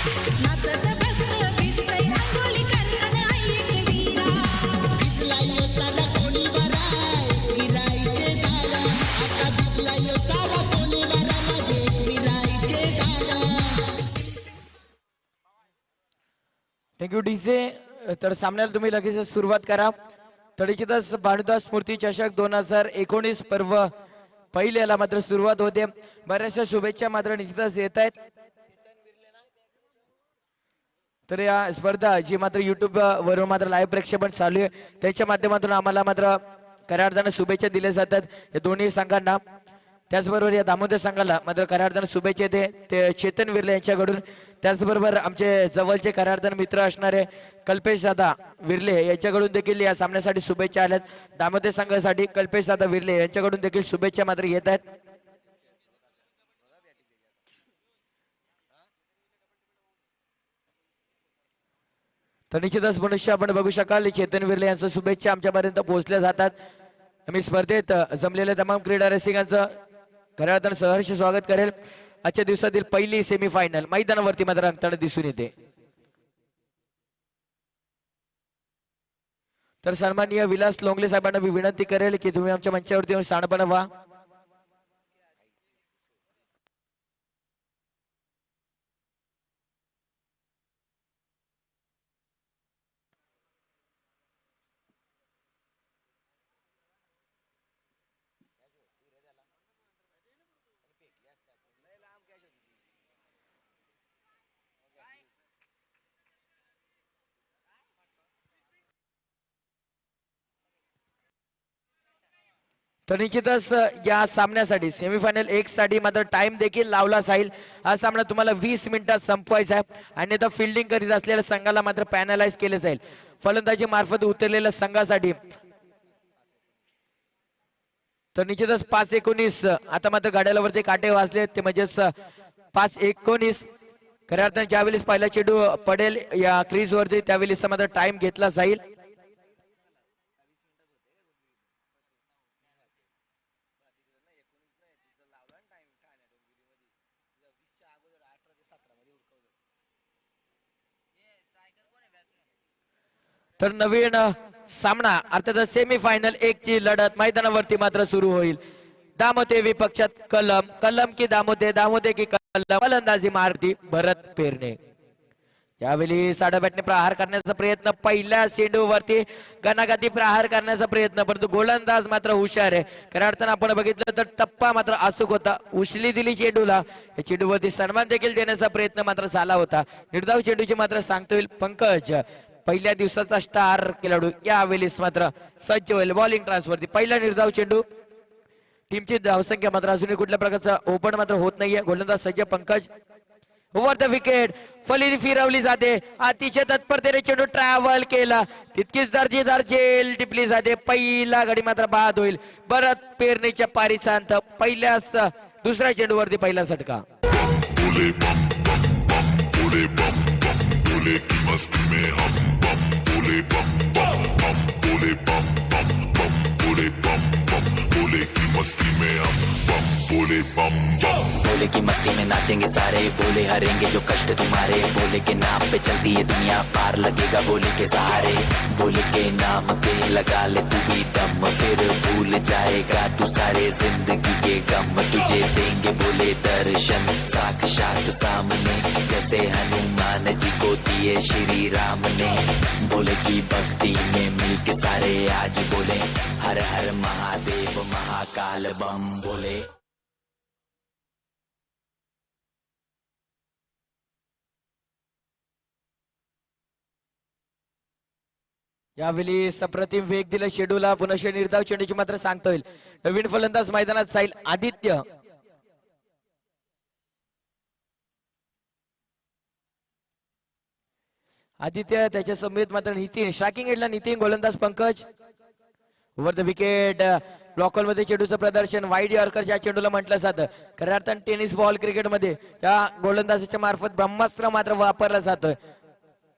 नाचत बसलं दिसतंय रांगोळी करताना ऐक वीरा. दिसलाय सारा कोणी वराय विराईचे दारा. आता दिसलाय सारा कोणी वरा माझे विराईचे दारा. Thank you DJ. तर सामन्याला तुम्ही लगेच सुरुवात करा. तडीचीदास भानुदास स्मृती चषक 2019 पर्व पहिल्याला मात्र सुरुवात होते. बऱ्याचशा शुभेच्छा मात्र निश्चितच येत आहेत. तर या स्पर्धा जी मात्र युट्यूब वरून मात्र लाईव्ह प्रक्षेपण चालू आहे त्याच्या माध्यमातून आम्हाला मात्र खऱ्या अर्थानं शुभेच्छा दिल्या जातात या दोन्ही संघांना. त्याचबरोबर या दामोदर संघाला मात्र खऱ्या अर्थानं शुभेच्छा येते ते चेतन विर्ले यांच्याकडून. त्याचबरोबर आमचे जवळचे खऱ्या अर्थानं मित्र असणारे कल्पेश दादा विर्ले यांच्याकडून देखील या सामन्यासाठी शुभेच्छा आल्यात. दामोदर संघासाठी कल्पेश दादा विर्ले यांच्याकडून देखील शुभेच्छा मात्र येत आहेत. तर निश्चितच मनुष्य आपण बघू शकाल चेतन विर्ले यांच्या शुभेच्छा आमच्यापर्यंत पोहोचल्या जातात. आम्ही स्पर्धेत जमलेल्या तमाम क्रीडा रसिकांचं खऱ्या अर्थानं सहर्ष स्वागत करेल. आजच्या दिवसातील पहिली सेमीफायनल मैदानावरती मात्र रंगताना दिसून येते. तर सन्माननीय विलास लोंगले साहेबांना मी विनंती करेल की तुम्ही आमच्या मंचावरती येऊन शहाणपणा व्हा. तर निश्चितच या सामन्यासाठी सेमीफायनल 1 साठी मात्र टाइम देखील लावला जाईल. हा सामना तुम्हाला 20 मिनिटात संपवायचा आहे. अन्यथा फिल्डिंग करीत असलेल्या संघाला मात्र पॅनलाइज केले जाईल. फलंदाजी मार्फत उतरलेल्या संघासाठी तर निश्चितच 5-19 आता मात्र गाड्याला वरती काटे वाजले ते म्हणजेच 5-19 खऱ्या अर्थाने ज्यावेळी पहिला चेंडू पडेल या क्रीज वरती त्यावेळी मात्र टाइम घेतला जाईल. तर नवीन सामना अर्थात सेमीफायनल 1 ची लढत मैदानावरती मात्र सुरू होईल. दामोदे विपक्षात कलम, कलम की दामोदे, दामोदे की कलम. फलंदाजी मारती भरत पेरणे. यावेळी साडा बॅटने प्रहार करण्याचा प्रयत्न, पहिल्या चेंडूवरती गणागती प्रहार करण्याचा प्रयत्न, परंतु गोलंदाज मात्र हुशार आहे. खऱ्या अर्थानं आपण बघितलं तर टप्पा मात्र अचूक होता. उचली दिली चेंडूला. या चेंडूवरती सन्मान देखील देण्याचा प्रयत्न मात्र झाला होता. निर्धाव चेंडूची मात्र सांगता येईल पंकज पहिल्या दिवसाचा स्टार खेळाडू यावेळेस मात्र सज्ज होईल बॉलिंग ट्रान्सवरती. पहिला निर्धाव चेंडू. टीमची धावसंख्या मात्र अजूनही कुठल्या प्रकारचा ओपन मात्र होत नाहीये. गोलंदाज सज्ज पंकज. ओव्हर द विकेट फली फिरवली जाते. अतिशय तत्परतेने चेंडू ट्रॅव्हल केला. तितकीच दर्जेदार झेल टिपली जाते. पहिला गडी मात्र बाद होईल. भरत पेरणीच्या पारीचा अंत. पहिल्याच दुसऱ्या चेंडूवरती पहिला षटका. मस्ती में हम बम बोले बम बम बम बोले बम बम बम बोले बम बम बोले की मस्ती में हम बम बोले बम बम बोले की मस्ती में नाचेंगे सारे. बोले हरेंगे जो कष्ट तुम्हारे. बोले के नाम पे चलती है दुनिया पार लगेगा बोले के सहारे. बोले के नाम पे लगा ले तू भी दम फिर भूल जाएगा तू सारे जिंदगी के गम. तुझे देंगे बोले दर्शन साक्षात सामने जैसे हनुमान जी को दिए श्री राम ने. बोले की भक्ति में मिलके सारे आज बोले हर हर महादेव महाकाल बम बोले. यावेळी सप्रतिम वेग दिला शेड्यूलला. पुनश्च निर्धाव चेंडूची मात्र सांगता येईल. नवीन फलंदाज मैदानात जाईल आदित्य. आदित्य त्याच्या समेत मात्र नितीन. स्ट्रायकिंग एंडला नितीन. गोलंदाज पंकज. ओव्हर द विकेट ब्लॉकल मध्ये चेंडूचं प्रदर्शन. वाईड यॉर्कर ज्या चेंडूला म्हटलं जातं. खऱ्या अर्थानं टेनिस बॉल क्रिकेटमध्ये त्या गोलंदाजाच्या मार्फत ब्रह्मास्त्र मात्र वापरलं जातं.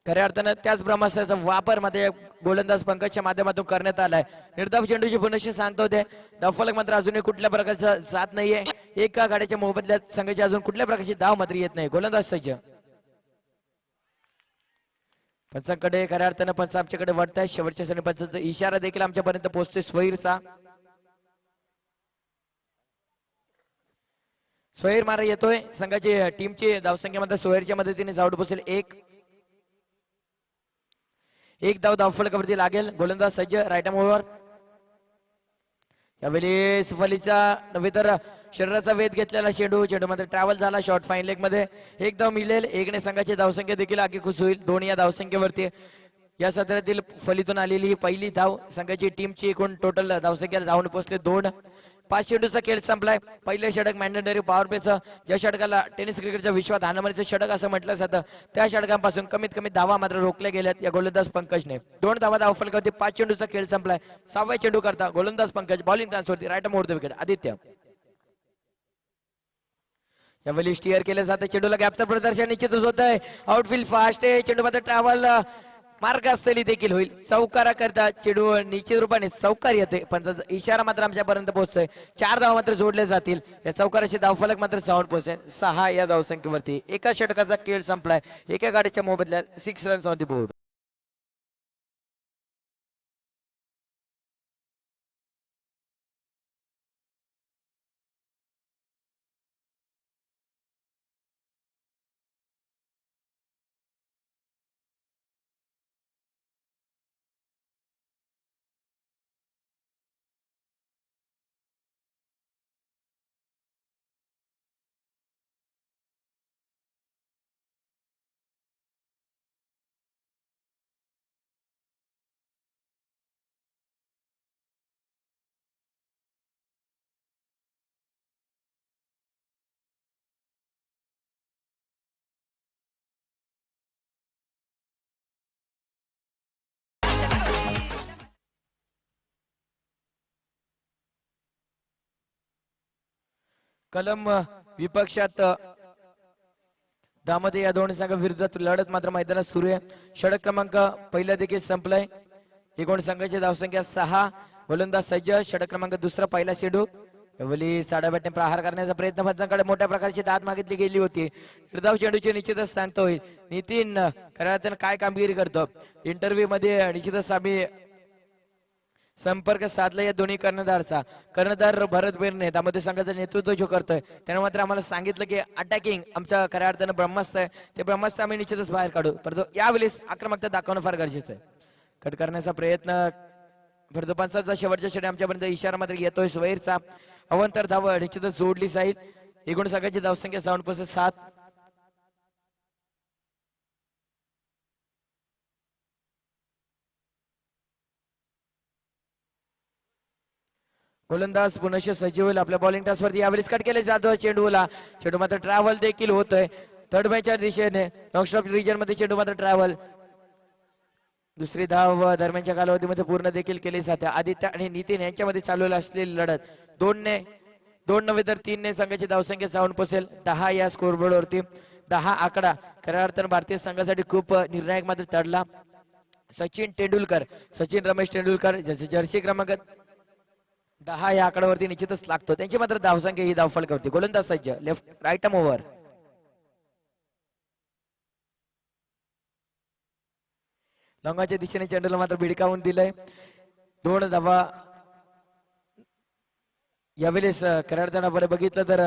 खऱ्या अर्थानं त्याच ब्रह्मास्त्राचा वापर मध्ये गोलंदाज पंकजच्या माध्यमातून करण्यात आलाय. निर्धाव चेंडूची पुनश्च सांगतो ते धावफलक मात्र अजूनही कुठल्या प्रकारचा जात नाहीये. एका गाड्याच्या मोबदल्यात संघाची अजून कुठल्या प्रकारची धाव मात्र येत नाही. गोलंदाज सज्ज. पंचांकडे खऱ्या अर्थानं पंच आमच्याकडे वाटत आहे. शेवटच्या सणी पंचांचा इशारा देखील आमच्यापर्यंत पोहोचतोय स्वैरचा. सोहेर मारा येतोय. संघाची टीमची धावसंख्येमध्ये सोहेरच्या मदतीने जाऊन पोहोचेल. एक धाव धावफलकावरती लागेल. गोलंदाज सज्ज. Right arm over. यावेळी फलीचा नव्हे तर शरीराचा वेध घेतलेला चेंडू मध्ये ट्रॅव्हल झाला. शॉर्ट फाईन लेग मध्ये एक धाव मिळेल. एकने संघाची धावसंख्या देखील आगीकूच होईल. दोन या धावसंख्येवरती या सत्रातील फलीतून आलेली ही पहिली धाव. संघाची टीमची एकूण टोटल धावसंख्या धावून पोहोचले 2. 5 चेंडूचा खेळ संपलाय. पहिले षटक मॅन्डेटरी पॉवर प्लेचं, ज्या षटकाला टेनिस क्रिकेटच्या विश्वात हाणामारीचं षटक असं म्हटलं जातं, त्या षटकांपासून कमीत कमी धावा मात्र रोखल्या गेल्यात या गोलंदाज पंकजने. 2 धावा धावफलकावरती. 5 चेंडूचा खेळ संपलाय. 6व्या चेंडू करता गोलंदाज पंकज. बॉलिंग ट्रान्सफरती right arm over the wicket. Aditya यावेळी स्टिअर केलं जातं. चेंडूला गॅपचं प्रदर्शन निश्चितच होत आहे. आउटफील्ड फास्ट आहे. चेंडू मध्ये ट्रॅव्हल मार्ग असलेली देखील होईल. चौकारा करता चेंडू निश्चित रूपाने चौकार येते. पण इशारा मात्र आमच्यापर्यंत पोहोचतोय. 4 धावा मात्र जोडले जातील. या चौकाराचे धावफलक मात्र 6 पोहोचेल. 6 या धावसंख्येवरती एका षटकाचा खेळ संपलाय. एका गाडीच्या मोबदल्यात 6 रन्स ऑन द बोर्ड. कलम विपक्षात दामध्ये या दोन संघाविरुद्ध लढत मात्र मैदानात सुरू आहे. षटक क्रमांक पहिला देखील संपलाय. एकूण संघाची धावसंख्या 6. गोलंदाज सज्ज. षटक क्रमांक दुसरा पहिला चेंडू. यावेळी साडा बॅटने प्रहार करण्याचा प्रयत्न पंचांकडे मोठ्या प्रकारची दाद मागितली गेली होती. निर्धाव चेंडूची निश्चितच स्थान होईल. नितीन खऱ्या अर्थानं काय कामगिरी करतो. इंटरव्ह्यू मध्ये निश्चितच आम्ही संपर्क साधला या दोन्ही कर्णधार भरत बेरने त्यामध्ये संघाचं नेतृत्व जो करतोय त्याने मात्र आम्हाला सांगितलं की अटॅकिंग आमच्या खऱ्या अर्थानं ब्रह्मास्त्र आहे. ते ब्रह्मास्त्र आम्ही निश्चितच बाहेर काढू. परंतु यावेळेस आक्रमकता दाखवणं फार गरजेचं आहे. कट करण्याचा प्रयत्न परंतु पंचाचा शेवटच्या षटकात आमच्यापर्यंत इशारा मात्र येतोय स्वैरचा. अवंतर धाव निश्चितच जोडली जाईल. एकूण संघाची धावसंख्या 7. गोलंदाज पुनश्च सजीव होईल. आपल्या बॉलिंग टॉसवरती यावेळेस कट केले जातो चेंडूला. चेंडू मात्र ट्रॅव्हल देखील होतोय थर्ड मॅचच्या दिशेने. लॉंग स्टॉप रिजन मध्ये चेंडू मात्र ट्रॅव्हल. दुसरी धाव दरम्यानच्या कालावधीमध्ये पूर्ण देखील केली जाते. आदित्य आणि नितीन यांच्यामध्ये चालू असलेली लढत 2 नव्हे तर 3 ने संघाची धावसंख्या जाऊन पोहोचेल 10 या स्कोरबोर्ड वरती. 10 आकडा खऱ्या अर्थानं भारतीय संघासाठी खूप निर्णायक मात्र ठरला. सचिन रमेश तेंडुलकर जर्सी क्रमांक 10 या आकड्यावरती निश्चितच लागतो. त्यांची मात्र धावसंख्या ही धावफलकावरती. गोलंदाज सज्ज. Left right arm over. लॉंगाच्या दिशेने चेंडूला मात्र भिडकावून दिलंय. 2 धावा यावेळेस खऱ्या अर्थानं आपण बघितलं तर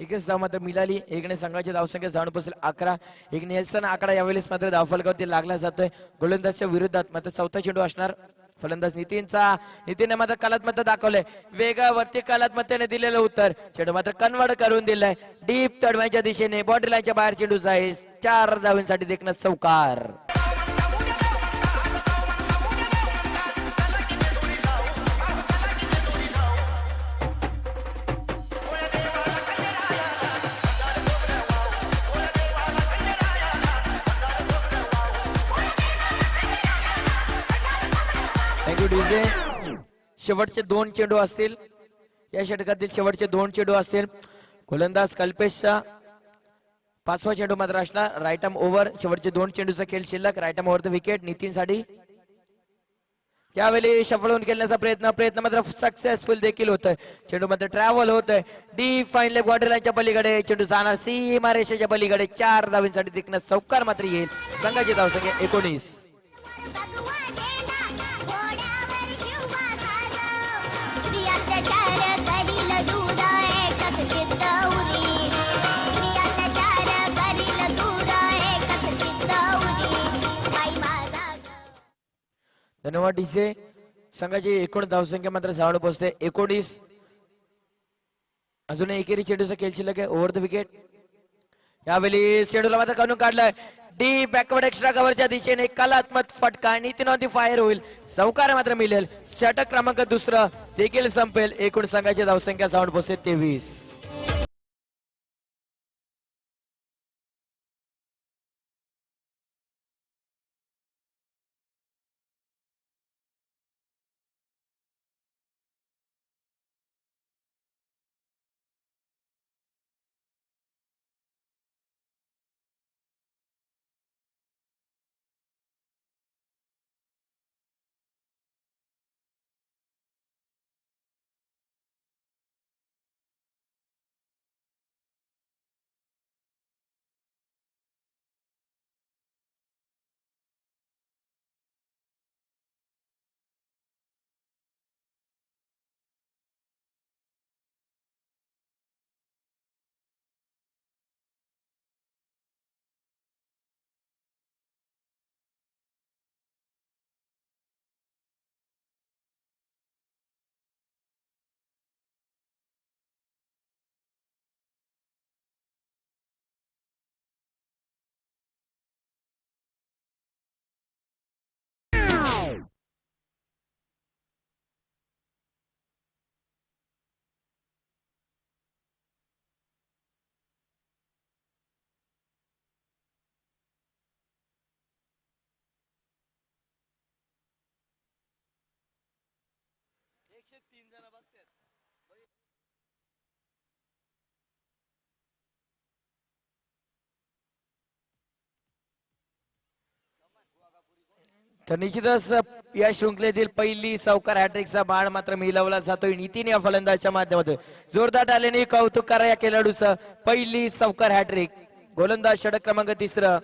एकच धाव मात्र मिळाली. एकने संघाची धावसंख्या जाऊन पोहोचेल 11. एक नेल्सन आकडा यावेळेस मात्र धावफलकावरती लागला जातोय गोलंदाजच्या विरोधात. मात्र चौथा चेंडू असणार फलंदाज नितीनने मात्र कलात्मकता दाखवलंय. वेगावरती कलात्मकतेने दिलेलं उत्तर. चेंडू मात्र कन्वर्ट करून दिलाय डीप तडव्याच्या दिशेने. बाउंड्री लाईनच्या बाहेर चेंडू जाईल. 4 धावांसाठी देखणं चौकार. शेवटचे 2 चेंडू असतील या षटकातील. शेवटचे 2 चेंडू असतील. गोलंदाज कल्पेशचा 5वा चेंडू मात्र असणार राईट आर्म ओव्हर. शेवटचे 2 चेंडूचा खेळ शिल्लक. Right arm over the wicket. Nitin साठी यावेळी सफळ खेळण्याचा प्रयत्न मात्र सक्सेसफुल देखील होतोय. चेंडू मात्र ट्रॅव्हल होतोय डीप फाईन लेग बॉर्डर लाईनच्या पलीकडे. चेंडू जाणार सीमा रेषेच्या पलीकडे. 4 धावांसाठी तिकडनं चौकार मात्र येईल. संघाची धावसंख्या 19. श्री अत्याचार करील दूर एकच चित्त उरी. श्री अत्याचार करील दूर एकच चित्त उरी. बाई माझा धन्यवाद डीजे. संघाची एकूण धावसंख्या मात्र 6 पोहोचते 19. अजून एकेरी चेंडूचा खेळ शिल्लक आहे. Over the wicket. यावेळी चेंडूला मात्र काढून काढलाय. डी बॅकवर्ड एक्स्ट्रा कव्हरच्या दिशेने कलात्मक फटका. नीतीनॉती फायर होईल. चौकार मात्र मिळेल. षटक क्रमांक 2 देखील संपेल. एकूण संघाची धावसंख्या 6 पोहोचते 23. तर निश्चितच या शृंखलेतील पहिली चौकार हॅट्रिकचा बाण मात्र मिळवला जातोय नितीन या फलंदाजच्या माध्यमातून. जोरदार आल्याने कौतुक करा या खेळाडूचं. पहिली चौकार हॅट्रिक. गोलंदाज षटक क्रमांक 3.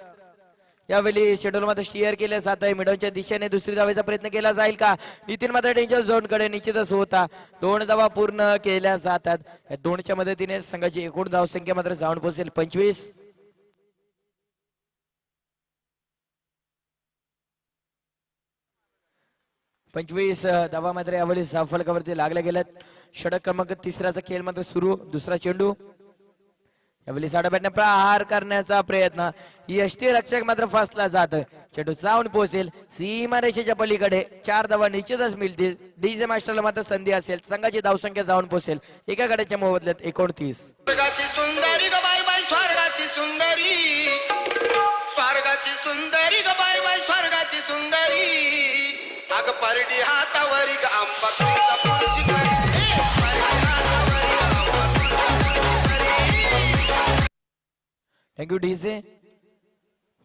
यावेळी शेड्यूल मध्ये स्टिअर केले जात आहे. मिडॉनच्या दिशेने दुसरी धावेचा प्रयत्न केला जाईल का? नितीन मात्र डेंजर झोन कडे निश्चितच होता. 2 धावा पूर्ण केल्या जातात. या 2च्या मदतीने संघाची एकूण धावसंख्या मात्र जाऊन पोहोचेल 25. धावा मात्र यावेळी फलकावरती लागल्या गेल्यात. षटक क्रमांक 3चा खेळ मात्र सुरू. दुसरा चेंडू. यावेळी साडाबॅटने प्रहार करण्याचा प्रयत्न. यष्टी रक्षक मात्र फसला जात. चेंडू जाऊन पोहोचेल सीमा रेषेच्या पलीकडे. 4 धावा निश्चितच मिळतील. डीजे मास्टरला मात्र संधी असेल. संघाची धावसंख्या जाऊन पोहोचेल एका गड्याच्या मोबदल्यात 29. स्वर्गाची सुंदरी ग बाय बाय स्वर्गाची सुंदरी. स्वर्गाची सुंदरी ग बाय बाय स्वर्गाची सुंदरी. अग परडी हातावरी ग आंबा तुझा पुढची करी. Thank you DJ.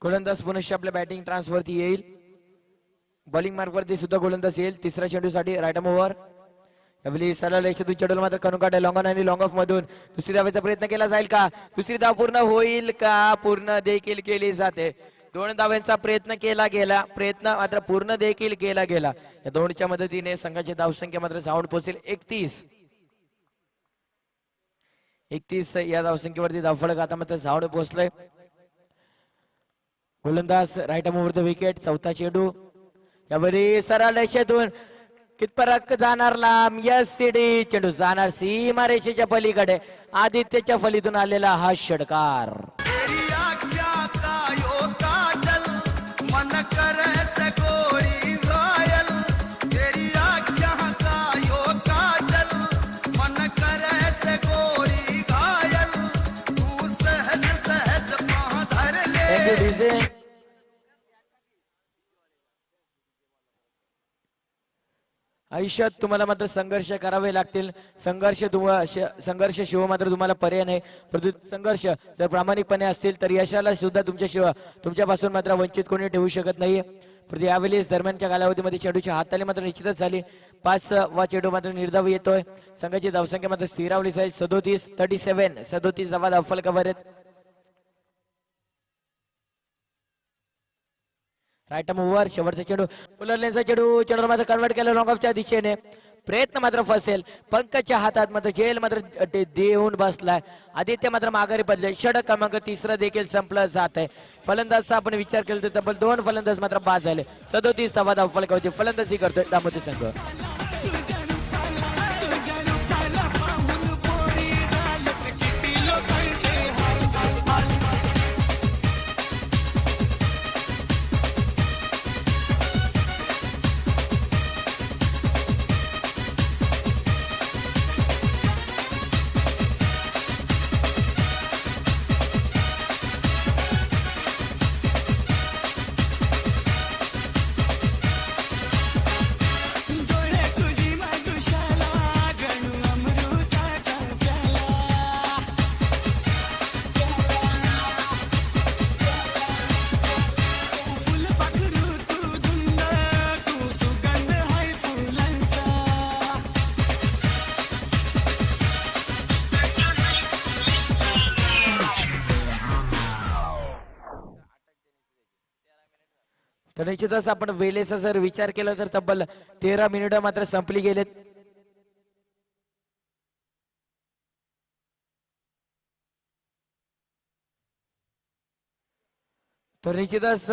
गोलंदाज पुनश्च आपल्या बॅटिंग ट्रान्सफरती येईल. बॉलिंग मार्क वरती सुद्धा गोलंदाज येईल. तिसऱ्या चेंडूसाठी राईट आर्म ओव्हर. यावेळी सरळ रेषेतून चेंडूला मात्र करून काढे. लॉंग ऑन आणि लॉंग ऑफ मधून दुसरी धावेचा प्रयत्न केला जाईल का? दुसरी धाव पूर्ण होईल का? पूर्ण देखील केली जाते. 2 धावांचा प्रयत्न केला गेला. प्रयत्न मात्र पूर्ण देखील केला गेला. या 2च्या मदतीने संघाची धावसंख्या मात्र जाऊन पोहोचेल 31. या धावसंख्येवरती धावफलक आता मात्र जाऊन पोहोचलंय. गोलंदाज right arm over the wicket. चौथा चेंडू. यावेळी सरळ रेषेतून कितपर्यंत जाणार लांब. यस सीडी. चेंडू जाणार सीमा रेषेच्या पलीकडे. आदित्यच्या फलीतून आलेला हा षटकार. मन करे से गोरी घायल. तेरी आँखों का यो काजल. मन करे से गोरी घायल. तू सहज सहज पाँव धर ले. आयुष्यात तुम्हाला मात्र संघर्ष करावे लागतील. संघर्ष शिवाय मात्र तुम्हाला पर्याय नाही. परंतु संघर्ष जर प्रामाणिकपणे असतील तर यशाला सुद्धा तुमच्यापासून मात्र वंचित कोणी ठेवू शकत नाही. परंतु यावेळी दरम्यानच्या कालावधीमध्ये चेंडूची हातताली मात्र निश्चितच झाली. 5वा चेंडू मात्र निर्धाव येतोय. संघाची धावसंख्या मात्र स्थिरावली आहे 37 धावा धावफलकावर आहेत. राईट ओव्हर शेवटचा चेंडू फुलरलेनचा चेंडू मात्र कन्वर्ट केला लॉंग ऑफच्या दिशेने. प्रयत्न मात्र फसेल. पंकजच्या हातात मात्र जेल मात्र देऊन बसलाय. आदित्य मात्र माघारी पडले. षटक क्रमांक 3 देखील संपलं जात आहे. फलंदाजचा आपण विचार केला तर तब्बल 2 फलंदाज मात्र बाद झाले. 37 धावा धावफलकावरती फलंदाजी करतोय दामोदर संघ. तर निश्चितच आपण वेळेचा जर विचार केला तर तब्बल 13 मिनिटं मात्र संपली गेलेत. तर निश्चितच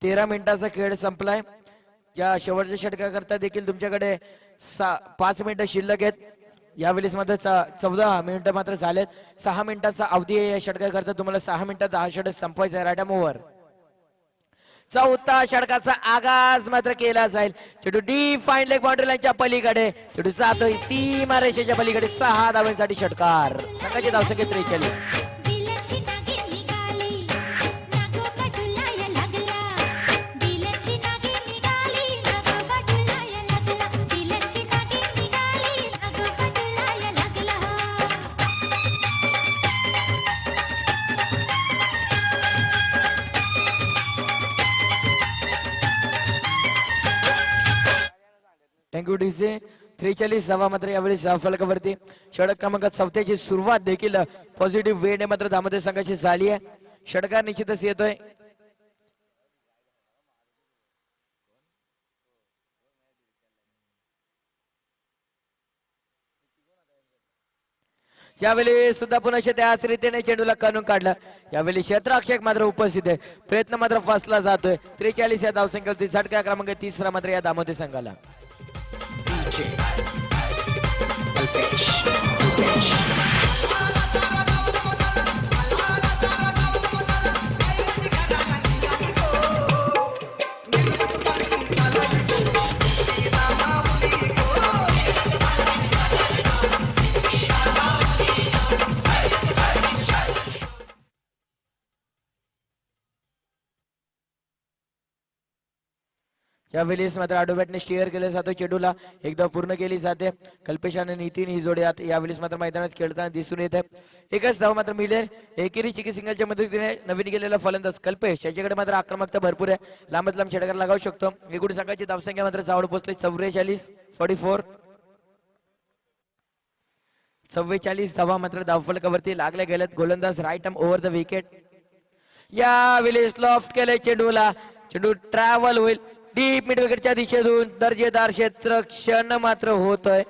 13 मिनिटाचा खेळ संपलाय. या शेवटच्या षटकाकरता देखील तुमच्याकडे 5 मिनिटं शिल्लक आहेत. यावेळेस मात्र 14 मिनिटं मात्र झालेत. 6 मिनिटाचा अवधी आहे या षटकाकरता. तुम्हाला 6 मिनिटात हा षटक संपवायचा आहे. राईट ओव्हर चौथा षटकाचा आगाज मात्र केला जाईल. चेंडू डीप फाईन लेग बाउंड्री लाईनच्या पलीकडे चेंडू जातोय सीमा रेषेच्या पलीकडे. 6 धावांसाठी षटकार. संघाची धावसंख्या 43. दिलची नागे निघाली नागोपाटुलाय लागला. दिलची नागे निघाली नागोपाटुलाय लागला. दिलची नागे निघाली नागोपाटुलाय लागला. Thank you DC. 43 धावा मात्र यावेळी फलकावरती. षटक क्रमांक 4 ची सुरुवात देखील पॉझिटिव्ह वेने मात्र दामोदर संघाची झाली आहे. षटकार निश्चितच येतोय. यावेळी सुद्धा पुन्हा त्याच रीतीने चेंडूला काढून काढला. यावेळी क्षेत्ररक्षक मात्र उपस्थित आहे. प्रयत्न मात्र फसला जातोय. 43 या धावसंख्येवरती झटका क्रमांक 3 मात्र या दामोदर संघाला. यावेळेस मात्र आडोबॅटने स्टिअर केलं जातो. चेंडूला एकदा पूर्ण केली जाते. कल्पेश आणि नितीन ही जोडी यावेळेस मात्र मैदानात खेळताना दिसून येत आहे. एकच धाव मात्र मिळेल. एकेरी चिकी सिंगलच्या मदतीने नवीन गेलेला फलंदाज कल्पेश याच्याकडे मात्र आक्रमकता भरपूर आहे. लांबत लांब षटकार लगावू शकतो. एकूण संघाची धावसंख्या मात्र जावड पोहोचली 44 धावा मात्र धावफलकावरती लागल्या गेल्यात. गोलंदाज right arm over the wicket. यावेळेस लॉफ्ट केलंय चेंडूला. चेंडू ट्रॅव्हल होईल डीप मिड विकेटच्या दिशेतून. दर्जेदार क्षेत्ररक्षण मात्र होतोय.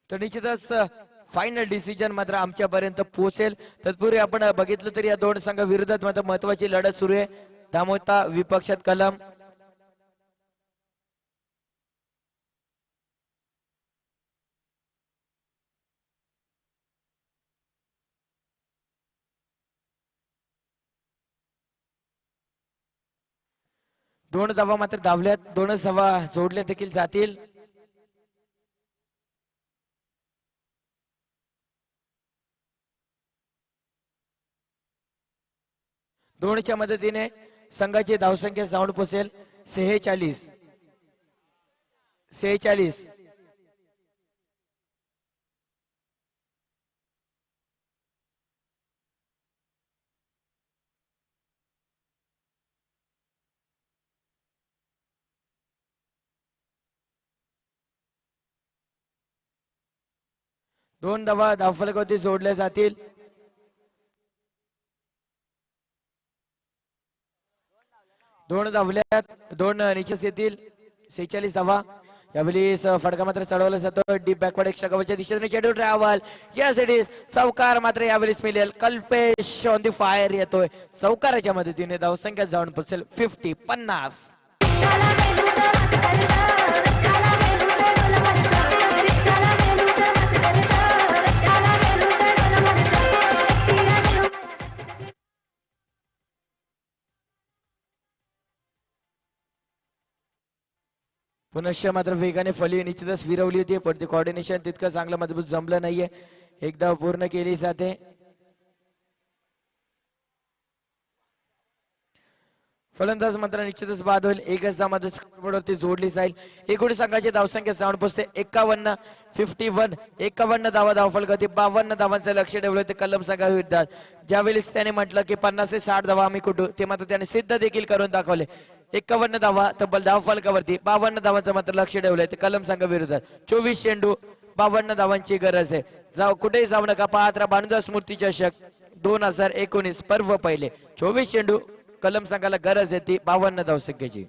तर निश्चितच फायनल डिसिजन मात्र आमच्यापर्यंत पोहोचेल. तत्पूर्वी आपण बघितलं तरी या दोन संघ विरोधात मात्र महत्वाची लढत सुरू आहे. दामोता विपक्षात कलम. दोन धावा मात्र धावल्यात. दोनच धावा जोडल्या देखील जातील. दोनच्या मदतीने संघाची धावसंख्या जाऊन पोहोचेल 46. दोन धावा धावफलकावरती जोडल्या जातील. दोन धावल्यात, दोन निचेस येतील. 46 धावा. यावेळी फटका मात्र चढवला जातो डीप बॅकवर्ड एक षटकाच्या दिशेने चेंडू ट्रॅव्हल यासाठी चौकार मात्र यावेळेस मिळेल. कल्पेश ऑन दी फायर येतोय. चौकाराच्या मदतीने धावसंख्या जाऊन पोहोचेल 50. पुनश्च मात्र वेगाने फली निश्चितच विरवली होती पण ते कॉर्डिनेशन तितकं चांगलं मजबूत जमलं नाहीये. एकदा पूर्ण केली जाते. फलंदाज मात्र निश्चितच बाद होईल. एकच धावावरती जोडली जाईल. एकूण संघाची धावसंख्या जाऊन पोहोचते 51. 51 धावा धावफलकावरती 52 धावांचं लक्ष ठेवलं ते कलम संघाविरुद्ध. ज्यावेळेस त्याने म्हटलं की 50 ते 60 धावा आम्ही कुठू ते मात्र त्याने सिद्ध देखील करून दाखवले. 51 धावा तब्बल धावफलकावरती 52 धावांचं मात्र लक्ष ठेवलंय ते कलम संघाविरोधात. 24 चेंडू 52 धावांची गरज आहे. जाऊ कुठेही जाऊ नका. पाहत राहा भानुदास स्मृती चषक 2019 पर्व पहिले. 24 चेंडू कलम संघाला गरज आहे ती 52 धावसंख्येची.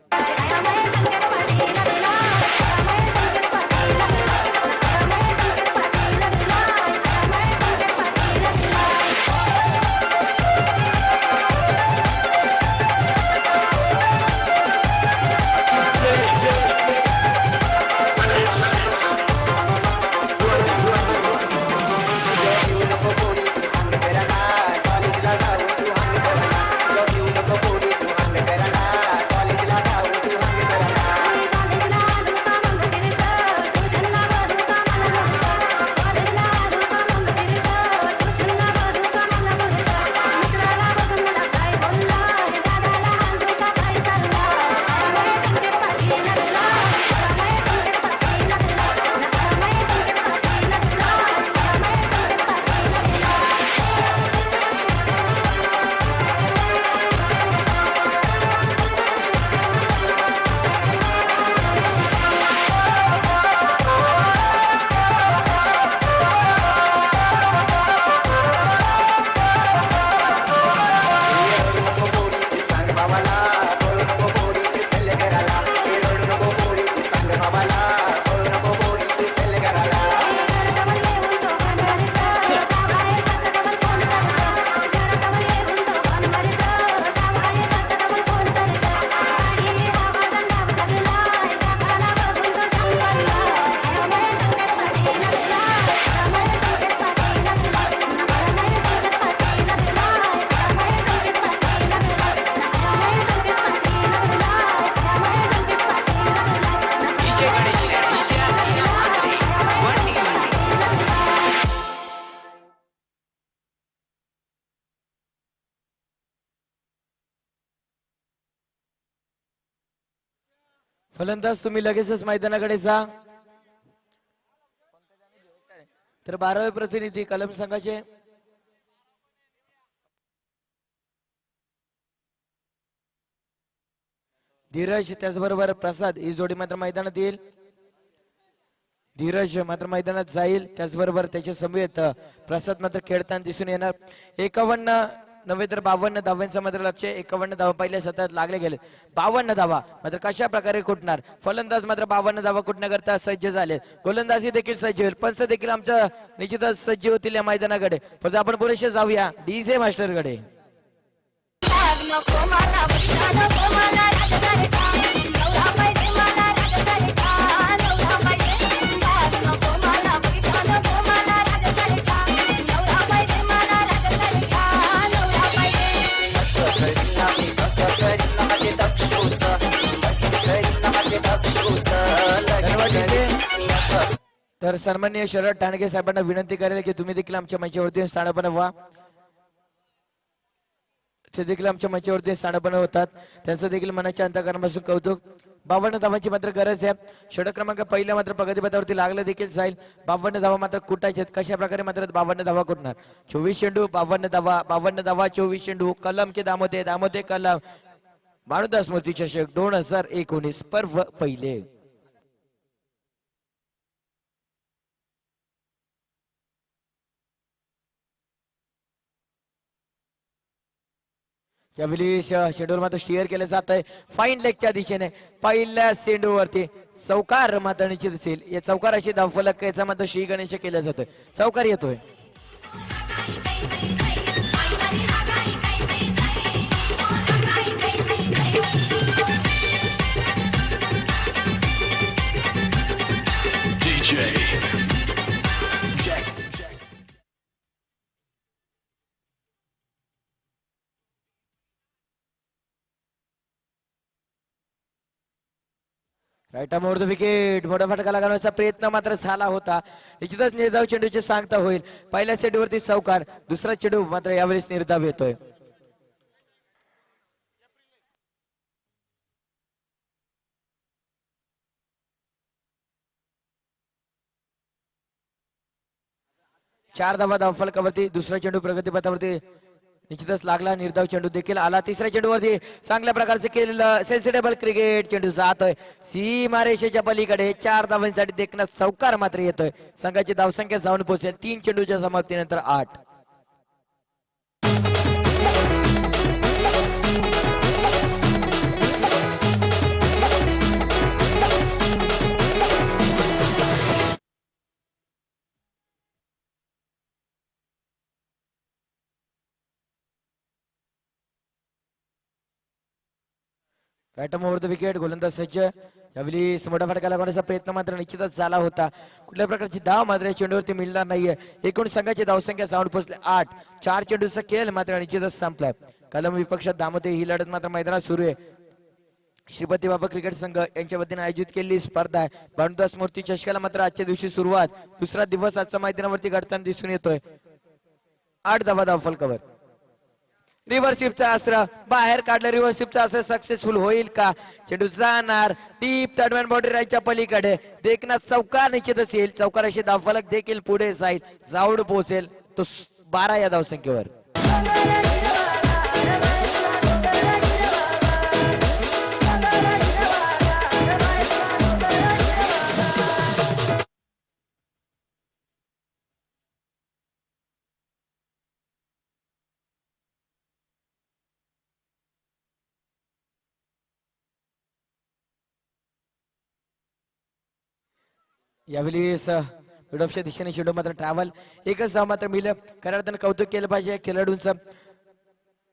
फलंदाज तुम्ही लगेचच मैदानाकडे जा. तर 12वे प्रतिनिधी कलम संघाचे धीरज त्याचबरोबर प्रसाद ही जोडी मात्र मैदानात येईल. धीरज मात्र मैदानात जाईल. त्याचबरोबर त्याच्या समवेत प्रसाद मात्र खेळताना दिसून येणार. 51 नव्हे तर 52 धावांचं मात्र लक्ष. 51 धावा पहिल्या सतत लागले गेले. 52 धावा मात्र कशा प्रकारे कुठणार. फलंदाज मात्र 52 धावा कुठण्याकरता सज्ज झाले. गोलंदाजी देखील सज्ज होईल. पंच देखील आमचं निश्चितच सज्ज होतील या मैदानाकडे. पण आपण पुरेसे जाऊया डीजे मास्टर कडे. तर सन्माननीय शरद ठाणगे साहेबांना विनंती करेल की तुम्ही देखील आमच्या मंचावरती स्थानापन्न व्हा. ते देखील आमच्या मंचावरती स्थानपन्न होतात. त्यांचं देखील मनाच्या अंतःकरणापासून कौतुक. 52 धावांची मात्र गरज आहे. षटक क्रमांक पहिल्या मात्र प्रगतीपथावरती लागलं देखील जाईल. 52 धावा मात्र कुटायचे आहेत. कशा प्रकारे मात्र 52 धावा कुटणार. 24 चेंडू 52 धावा, 52 धावा 24 चेंडू. कलम के दामोदे, दामोदे कलम. भानुदास मूर्ती चषक 2019 पर्व पहिले. त्यावेळी शेड्यूल मात्र स्टिअर केलं जात आहे फाईन लेगच्या दिशेने. पहिल्या चेंडूवरती चौकार मात्र निश्चित असेल. या चौकार अशी धावफलक याचा मात्र श्री गणेश केला जातोय. चौकार येतोय. Right arm over the wicket. मोठा फटका लगावण्याचा प्रयत्न मात्र झाला होता. निश्चितच निर्धाव चेंडूची सांगता होईल. पहिल्या सेटवरती चौकार, दुसरा चेंडू मात्र यावेळेस निर्धाव येतोय. चार धावा धावफलकावरती. दुसरा चेंडू प्रगतीपथावरती निश्चितच लागला. निर्धाव चेंडू देखील आला. तिसऱ्या चेंडूवरती चांगल्या प्रकारचे केलेलं सेन्सिटेबल क्रिकेट. चेंडू जातोय सीमारेषेच्या पलीकडे. 4 धावांसाठी देखील चौकार मात्र येतोय. संघाची धावसंख्या जाऊन पोहोचेल 3 चेंडूच्या समाप्तीनंतर 8. Right arm over the wicket. गोलंदाज सज्ज. यावेळी मोठा फटका लागवण्याचा प्रयत्न मात्र निश्चितच झाला होता. कुठल्या प्रकारची धाव मात्र या चेंडूवरती मिळणार नाहीये. एकूण संघाची धावसंख्या जाऊन पोहोचले 8. 4 चेंडूचा खेळ मात्र निश्चितच संपलाय. कलम विपक्षात दामोदे ही लढत मात्र मैदानात सुरू आहे. श्रीपती बाबा क्रिकेट संघ यांच्या वतीने आयोजित केलेली स्पर्धा आहे. भानुदास मूर्ती चषकाला मात्र आजच्या दिवशी सुरुवात. दुसरा दिवस आजचा मैदानावरती घडताना दिसून येतोय. 8 धावा धावफलकावर. रिव्हर्सिपचा आसरा बाहेर काढला. रिव्हर्सिपचा आसरा सक्सेसफुल होईल का. चेंडू जाणार डीप तडव्यान बाउंड्री राईटच्या पलीकडे. देखना चौकार निश्चित असेल. चौकार अशी धावफलक देखील पुढे जाईल. जाऊन पोहोचेल तो 12 या धावसंख्येवर. यावेळी मिडऑफच्या दिशेने चेंडू मात्र ट्रॅव्हल. एकच धाव मात्र मिळलं. खऱ्या अर्थानं कौतुक केलं पाहिजे खेळाडूंचं.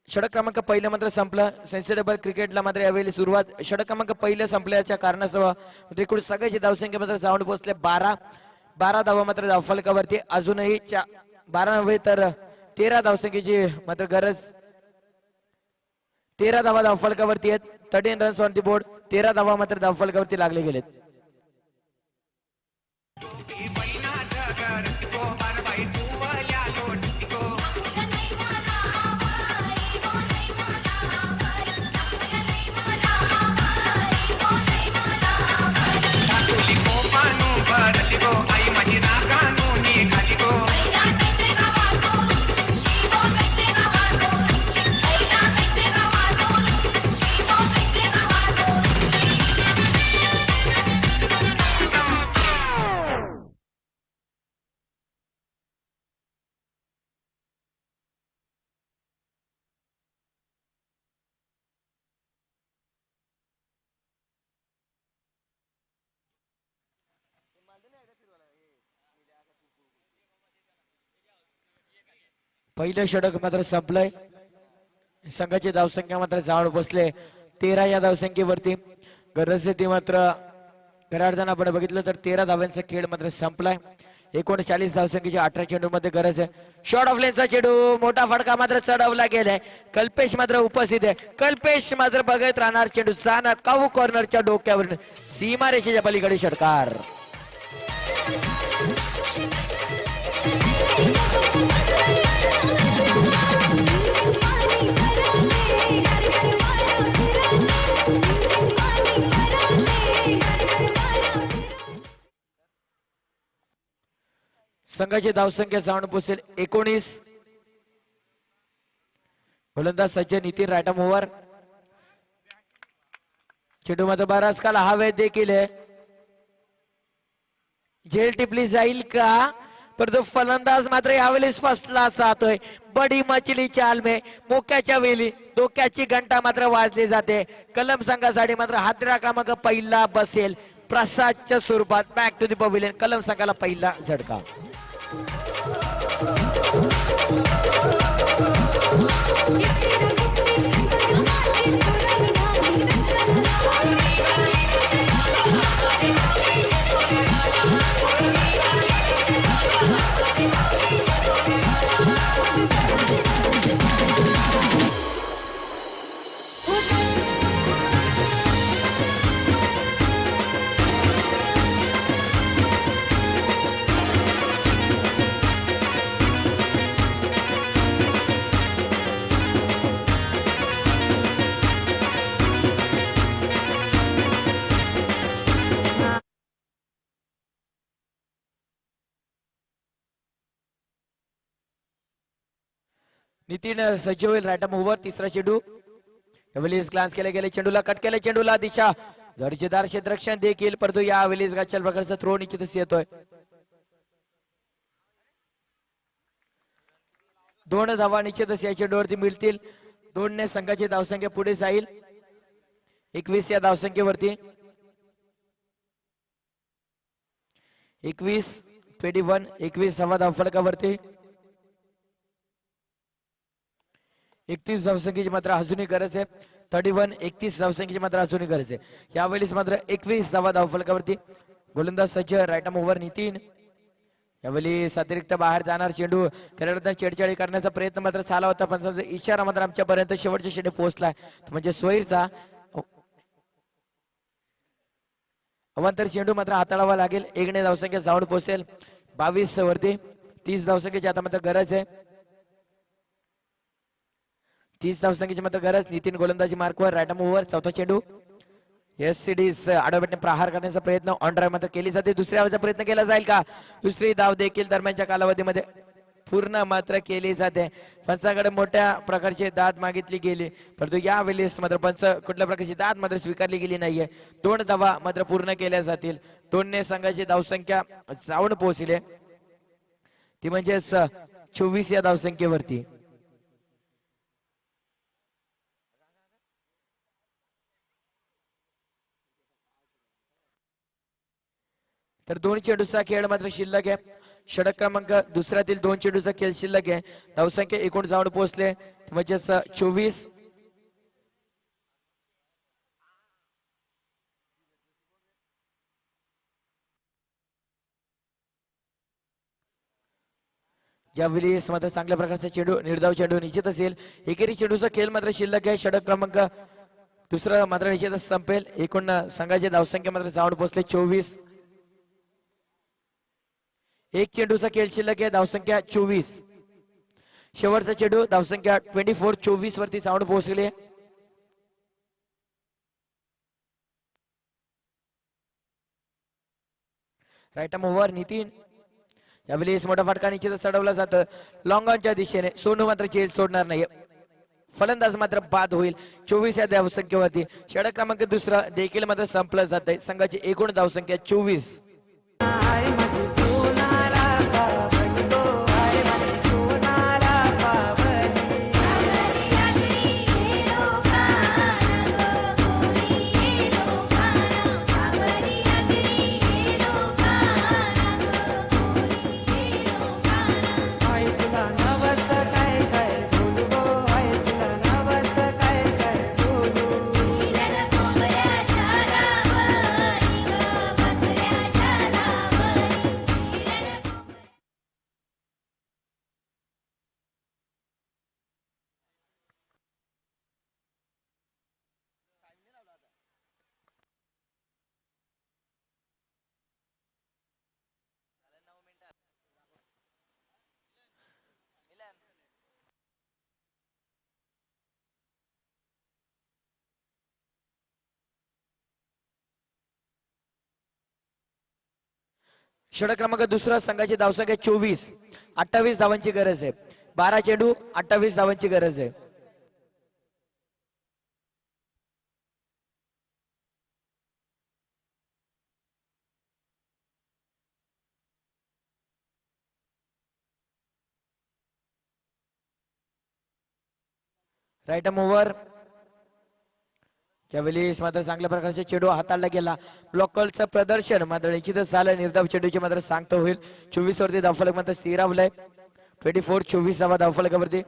षटक क्रमांक पहिलं मात्र संपलं. सेन्सिटेबल क्रिकेटला मात्र यावेळी सुरुवात. षटक क्रमांक पहिलं संपल्याच्या कारणास्तव एकूण सगळ्याची धावसंख्या मात्र जाऊन पोहोचले 12. 12 धावा मात्र धावफलकावरती. अजूनही 12 नव्हे तर 13 धावसंख्येची मात्र गरज. 13 धावा धावफलकावरती आहेत. 13 रन्स ऑन दी बोर्ड. 13 धावा मात्र धावफलकावरती लागले गेलेत. पहिलं षटक मात्र संपलंय. संघाची धावसंख्या मात्र जाऊन बसले 13 या धावसंख्येवरती. गरज ती मात्र खऱ्या अर्थानं आपण बघितलं तर 13 धावांचा खेळ मात्र संपलाय. 39 धावसंख्येची 18 चेंडू मध्ये गरज आहे. शॉर्ट ऑफ लेनचा चेंडू. मोठा फटका मात्र चढवला गेलाय. कल्पेश मात्र उपस्थित आहे. कल्पेश मात्र बघत राहणार. चेंडू जाणार काऊ कॉर्नरच्या डोक्यावर. सीमारेषेच्या पलीकडे षटकार. Thank you. संघाची धावसंख्या जाऊन पोहोचेल 19. गोलंदाज सज्ज नितीन राईट आर्म ओव्हर. चेंडू मध्ये बराच काल हवेत देखील आहे. झेल टिपली जाईल का, परंतु फलंदाज मात्र यावेळेस फसला जातोय. बडी मछली चाल में मोक्याच्या वेळी डोक्याची घंटा मात्र वाजली जाते. कलम संघासाठी मात्र हादरा क्रमांक पहिला बसेल प्रसादच्या स्वरूपात. Back to the pavilion. कलम संघाला पहिला झटका. नितीन सज्ज होईल राईट आर्म ओव्हर. तिसरा चेंडू यावेळेस ग्लान्स केले गेले. चेंडूला कट केले. चेंडूला दिशा दर्जेदार क्षेत्ररक्षण देखील, परंतु यावेळेस गच्चल प्रकारचा थ्रो निश्चितच येतोय. 2 धावा निश्चितच या चेंडूवरती मिळतील. 2 ने संघाची धावसंख्या पुढे जाईल 21 या धावसंख्येवरती. 21 धावा धावफलकावरती. 31 धावसंख्येची मात्र अजूनही गरज आहे. 31 धावसंख्येची मात्र अजूनही गरज आहे. यावेळेस मात्र 21 धावा धावफलकावरती. गोलंदाज सज्ज राईट आर्म ओव्हर नितीन. यावेळी अतिरिक्त बाहेर जाणार चेंडू. त्यानंतर छेडछाडी करण्याचा प्रयत्न मात्र झाला होता, पण इशारा मात्र आमच्यापर्यंत शेवटच्या क्षणी पोहोचलाय, म्हणजे सोयीचा. अवांतर चेंडू मात्र हाताळावा लागेल. 1 ने धावसंख्या जाऊन पोहोचेल 22 वरती. 30 धावसंख्येची आता मात्र गरज आहे. 30 धावसंख्येची मात्र गरज. नितीन गोलंदाजी मार्कवर राईट आर्म ओव्हर. चौथा चेंडू एससीडीज आडव्याने प्रहार करण्याचा प्रयत्न ऑन ड्राईव्ह मात्र केली जाते. दुसऱ्या धावाचा प्रयत्न केला जाईल का. दुसरी धाव देखील दरम्यानच्या कालावधीमध्ये पूर्ण मात्र केली जाते. पंचाकडे मोठ्या प्रकारची दाद मागितली गेली, परंतु यावेळेस मात्र पंच कुठल्या प्रकारची दाद मात्र स्वीकारली गेली नाहीये. 2 धावा मात्र पूर्ण केल्या जातील. 2 ने संघाची धावसंख्या जाऊन पोहोचली, ती म्हणजेच 24 या धावसंख्येवरती. तर 2 चेंडूचा खेळ मात्र शिल्लक आहे. षटक क्रमांक दुसऱ्यातील 2 चेंडूचा खेळ शिल्लक आहे. धावसंख्या एकूण जाऊन पोहोचले म्हणजेच 24. ज्यावेळी मात्र चांगल्या प्रकारचा चेंडू निर्धाव चेंडू निश्चित असेल. एकेरी चेंडूचा खेळ मात्र शिल्लक आहे. षटक क्रमांक दुसरा मात्र निश्चितच संपेल. एकूण संघाची धावसंख्या मात्र जाऊन पोहोचले 24. एक चेंडूचा खेळ शिल्लक आहे. धावसंख्या 24. शेवटचा चेंडू धावसंख्या 24 वरती जाऊन पोहोचले. Right arm over Nitin. यावेळी मोठा फटका निश्चितच चढवला जातं लॉंग ऑनच्या दिशेने. सोनू मात्र चेल सोडणार नाही. फलंदाज मात्र बाद होईल 24 या धावसंख्येवरती. षटक क्रमांक दुसरा देखील मात्र संपलं जात आहे. संघाची एकूण धावसंख्या 24. षटक क्रमांक दुसरा संघाची धावसंख्या 24. 28 धावांची गरज आहे. 12 चेंडू 28 धावांची गरज आहे. Right over. त्यावेळी मात्र चांगल्या प्रकारचे चेंडू हाताळला गेला. ब्लॉकलचं प्रदर्शन मात्र निश्चितच झालं. निर्धाव चेंडूची मात्र सांगतो होईल. 24 वरती धावफलक मात्र स्थिरावलाय. 24 धावफलकावरती.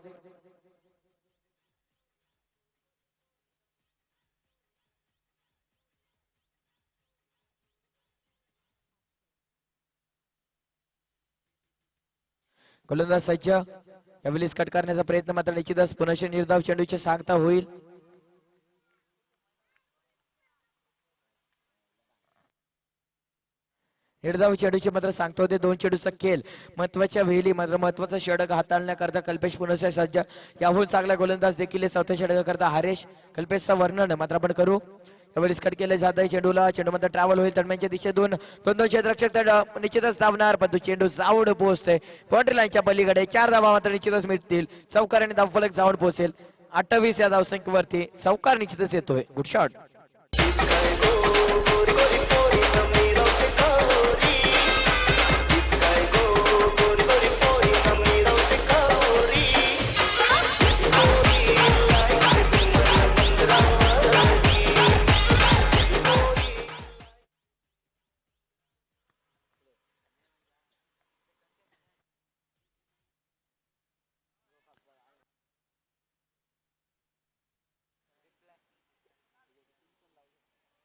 गोलंदाज सज्ज. यावेळी कट करण्याचा प्रयत्न मात्र निश्चितच पुनश्च निर्धाव चेंडूचे सांगता होईल. निर्धाव चेंडूचे मात्र सांगतो होते. 2 चेंडूचा खेळ महत्वाच्या वेळी मात्र महत्वाचा षटक हाताळण्याकरता कल्पेश पुनश्च सज्ज. याहून चांगला गोलंदाज देखील चौथ्या षटकाकरता हरेश. कल्पेशचं वर्णन मात्र आपण करू. यावेळी कट केले जात आहे चेंडूला. चेंडू मात्र ट्रॅव्हल होईल दरम्यानच्या दिशेतून. दोन क्षेत्ररक्षक निश्चितच धावणार पण तो चेंडू जाऊन पोहोचतोय बाउंड्री लाईनच्या पलीकडे. 4 धावा मात्र निश्चितच मिळतील. चौकार आणि धावफलक जाऊन पोहोचेल. 28 या धावसंख्येवरती चौकार निश्चितच येतोय. Good shot.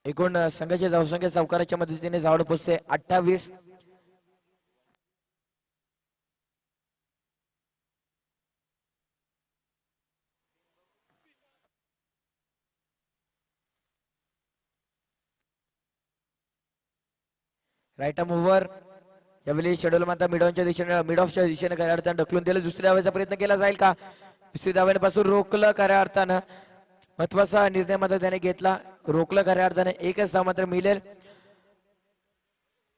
एकूण संघाची धावसंख्या चौकाराच्या मदतीने जाऊन पोहोचते 28. Right arm over. यावेळी शेड्यूल मात्र मिड ऑफच्या दिशेने खऱ्या अर्थानं ढकलून दिलं. दुसऱ्या धावेचा प्रयत्न केला जाईल का? दुसरी धावेपासून रोखलं खऱ्या अर्थानं. महत्वाचा निर्णय मात्र त्याने घेतला. रोखलं खऱ्या अर्थाने. एकच धाव मात्र मिळेल.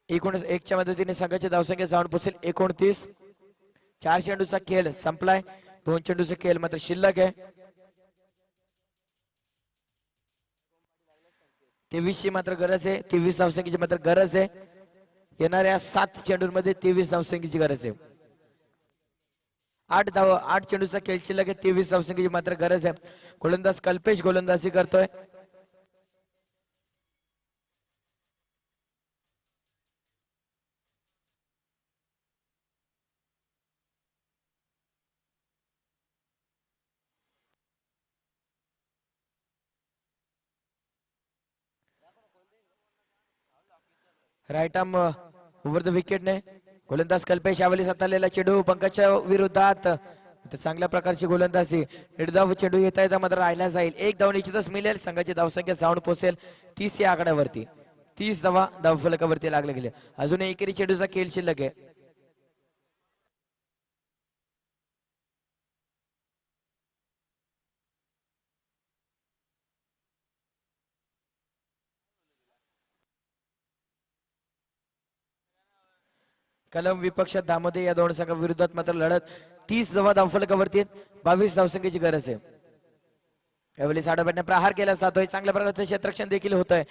19-1च्या मदतीने संघाची धावसंख्या जाऊन पोहोचेल 29. 4 चेंडूचा खेळ संपलाय. 2 चेंडूचा खेळ मात्र शिल्लक आहे. 23ची मात्र गरज आहे. 23 धावसंख्येची मात्र गरज आहे. येणाऱ्या 7 चेंडूंमध्ये 23 धावसंख्येची गरज आहे. 8 चेंडूचा खेळ शिल्लक आहे. 23 धावसंख्येची मात्र गरज आहे. गोलंदाज कल्पेश गोलंदाजी करतोय. राईट आर्म ओव्हर द विकेटने गोलंदाज कल्पेश यावेळी हाताळलेला चेंडू पंकजच्या विरोधात. चांगल्या प्रकारची गोलंदाजी. निर्धाव चेंडू येता येता मात्र राहिला जाईल. 1 धाव निश्चितच मिळेल. संघाची धावसंख्या जाऊन पोहोचेल 30 या आकड्यावरती. 30 धावा धावफलकावरती लागले गेले. अजून एकेरी चेंडूचा खेळ शिल्लक आहे. कलम विपक्षात दामोदे या दोन संघाविरोधात मात्र लढत. 30 धावा धावफलकावरती. 22 धावसंख्येची गरज आहे. यावेळी साडोब्याने प्रहार केला जातोय. चांगल्या प्रकारचं क्षेत्ररक्षण देखील होत आहे.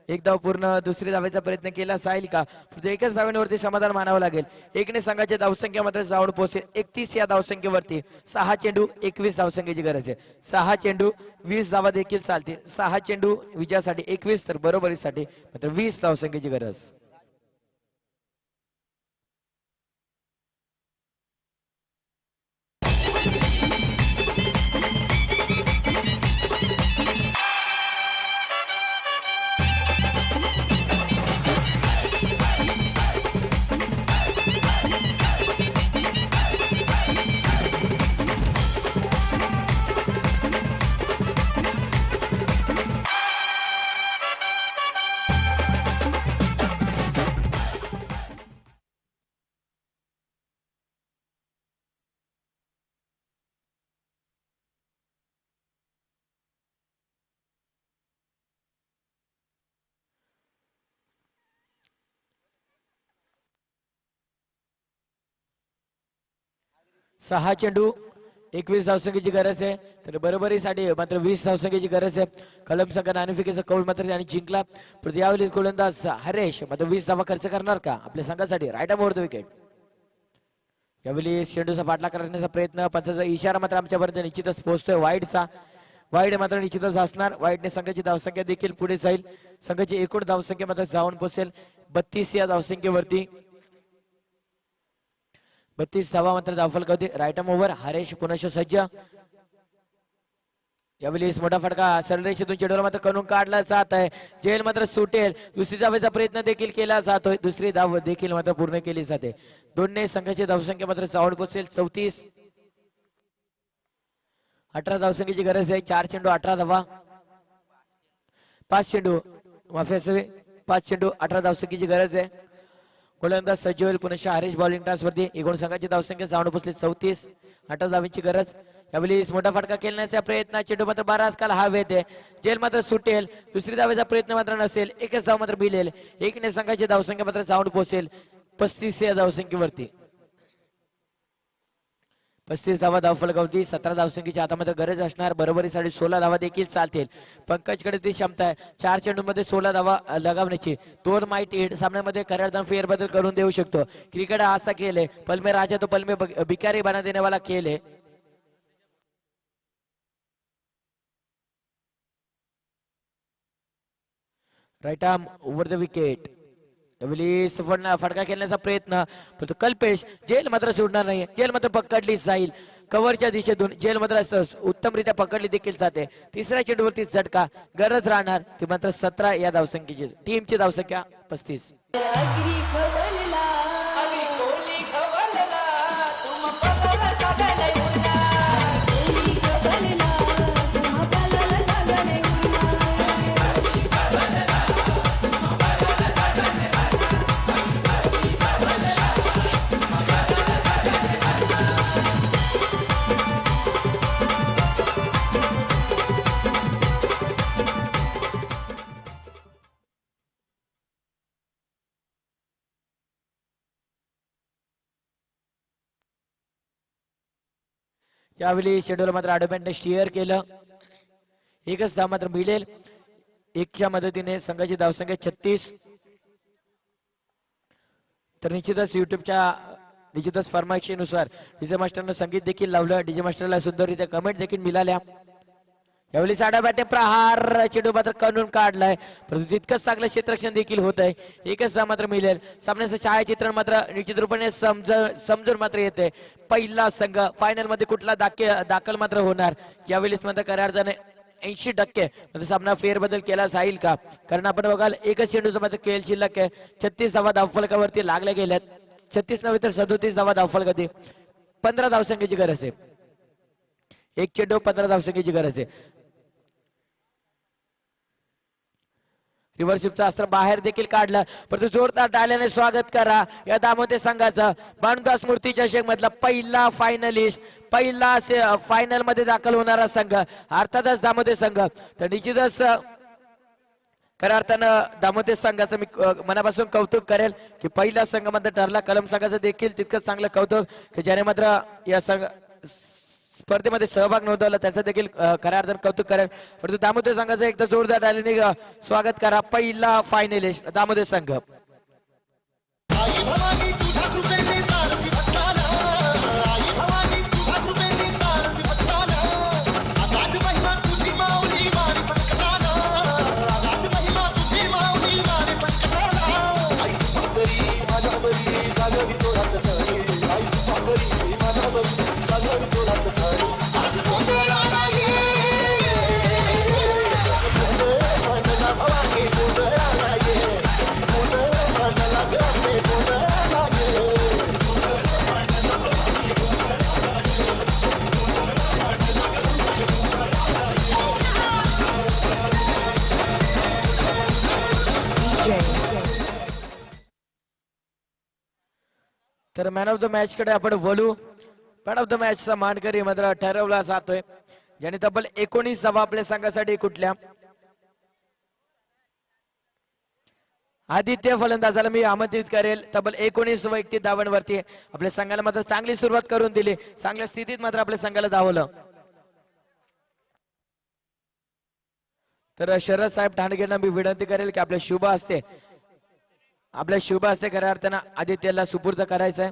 1 धाव पूर्ण. दुसरी धावेचा प्रयत्न केला जाईल का? एकच धावेवरती समाधान मानावं लागेल. 1ने संघाची धावसंख्या मात्र जाऊन पोहोचेल 31 या धावसंख्येवरती. 6 चेंडू 21 धावसंख्येची गरज आहे. 6 चेंडू 20 धावा देखील चालतील. 6 चेंडू विजयासाठी 21 तर बरोबरीसाठी मात्र 20 धावसंख्येची गरज. 6 चेंडू 21 धावसंख्येची गरज आहे. तर बरोबरीसाठी मात्र 20 धावसंख्येची गरज आहे. कलम संघ नाणेफेकीचा कौल मात्र त्यांनी जिंकला. परंतु यावेळी गोलंदाज हरेश मात्र 20 धावा खर्च करणार का आपल्या संघासाठी? Right over the wicket. यावेळी चेंडूचा पाठलाग करण्याचा प्रयत्न, पंचाचा इशारा मात्र आमच्यापर्यंत निश्चितच पोहोचतोय. वाईडचा वाईड मात्र निश्चितच असणार. वाईडने संघाची धावसंख्या देखील पुढे जाईल. संघाची एकूण धावसंख्या मात्र जाऊन पोहोचेल 32 या धावसंख्येवरती. 32 धावा मात्र धावफलक होती. Right arm over. हरेश पुनश्च सज्ज. यावेळी मोठा फटका सरळरेषेतून चेंडूला मात्र करून काढला जात आहे. जेल मात्र सुटेल. दुसरी धावेचा प्रयत्न देखील केला जातोय. दुसरी धाव देखील मात्र पूर्ण केली जाते. दोन्ही संघाची धावसंख्या मात्र जाऊन पोहोचेल 34. 18 धावसंख्येची गरज आहे. 4 चेंडू 18 धावा. 5 चेंडू माफी असावी 5 चेंडू 18 धावसंख्येची गरज आहे. गोलंदाज सज्ज होईल. पुनश्च हरेश बॉलिंग टास्कवरती. एकूण संघाची धावसंख्या जाऊन पोहोचली 34. 18 धावांची गरज. यावेळी मोठा फटका खेळण्याचा प्रयत्न. चेंडू मात्र बराच काल हवेत आहे. जेल मात्र सुटेल. दुसरी धावेचा प्रयत्न मात्र नसेल. एकच धाव मात्र मिळेल. एकने संघाची धावसंख्या मात्र जाऊन पोहोचेल 35 या धावसंख्येवरती. 35 धावा धावफलकावरती. 17 धावसंख्येची आता मात्र गरज असणार. बरोबरीसाठी 16 धावा देखील चालतील. पंकजकडे ती क्षमता आहे 4 चेंडू मध्ये 16 धावा लगावण्याची. 2 माईट एड सामन्यामध्ये करारदान फेर बदल करून देऊ शकतो. क्रिकेट हा असा खेळ आहे. पलमे राजा तो पलमे भिकारी बना देने वाला खेळ आहे. Right arm over the wicket. यावेळी फटका खेळण्याचा प्रयत्न परंतु कल्पेश. जेल मात्र सोडणार नाही. जेल मात्र पकडली जाईल कव्हरच्या दिशेतून. जेल मात्र उत्तमरित्या पकडली देखील जाते. तिसऱ्या चेंडूवरती झटका गरज राहणार ती मात्र 17 या धावसंख्येची. टीमची धावसंख्या 35. यावेळी शेड्यूल मात्र आडोपॅन्टने स्टिअर केलं. एकच धाव मात्र मिळेल. एकच्या मदतीने संघाची धावसंख्या 36. तर निश्चितच फरमाईशीनुसार डीजे मास्टरनं संगीत देखील लावलं. डीजे मास्टरला सुंदररित्या कमेंट देखील मिळाल्या. यावेळी साडा बॅटे प्रहार. चेंडू मात्र काढून काढलाय परंतु तितकंच चांगलं क्षेत्ररक्षण देखील होत आहे. एकच धाव मात्र मिळेल. सामन्याचं छायाचित्रण मात्र निश्चित रूपाने समजून मात्र येते. पहिला संघ फायनल मध्ये कुठला दाखल मात्र होणार यावेळीच मात्र करारदाने 80% म्हणजे सामना फेरबदल केला जाईल का? कारण आपण बघाल एकच चेंडूचा मात्र खेळ शिल्लक आहे. 36 धावा धावफलकावरती लागल्या गेल्यात. 36 नव्हे तर 37 धावा धावफलकावरती. 15 धावसंख्येची गरज आहे. एक चेंडू 15 धावसंख्येची गरज आहे. रिव्हर्सिपचं अस्त्र बाहेर देखील काढलं परंतु जोरदार डाल्याने स्वागत करा या दामोदर संघाचं. भानुदास मूर्ती चषक मधला पहिला फायनलिस्ट, पहिला फायनल मध्ये दाखल होणारा संघ अर्थातच दामोदर संघ. तर निश्चितच खऱ्या अर्थानं दामोदर संघाचं मी मनापासून कौतुक करेल की पहिला संघ मध्ये ठरला. कलम संघाचं देखील तितकंच चांगलं कौतुक की ज्याने मात्र या स्पर्धेमध्ये सहभाग नोंदवला त्याचं देखील खऱ्या अर्थानं कौतुक करेल. परंतु दामोदर संघाचं एकदा जोरदार डाल्याने स्वागत करा. पहिला फायनलिस्ट दामोदर संघ. आई भवानी तुझ्या कृपेने तारसी भक्ताला. आई भवानी तुझ्या कृपेने तारसी भक्ताला. अगाध महिमा तुझी माऊली वारी संकटाला. अगाध महिमा तुझी माऊली वारी संकटाला. आई तू भाकरी माझ्या बरी जागवी तो रात सारी. आई तू भाकरी माझ्या बरी जागवी तो रात सारी. आज गोंधळाला ये गोंधळ भवानी गोंधळाला ये. गोंधळ गमे गोंधळाला ये. तर मॅन ऑफ द मॅच कडे आपण बोलू. मॅन ऑफ द मॅच चा मानकरी मात्र ठरवला जातोय ज्याने तब्बल 19 धावा आपल्या संघासाठी कुठल्या. आदित्य फलंदाजाला मी आमंत्रित करेल. तब्बल 19 वैयक्तिक धावांवरती आपल्या संघाला मात्र चांगली सुरुवात करून दिली. चांगल्या स्थितीत मात्र आपल्या संघाला धावलं. तर शरद साहेब ठाणगेंना मी विनंती करेल की आपल्या शुभ हस्ते खऱ्या अर्थानं आदित्यला सुपूर्द करायचंय.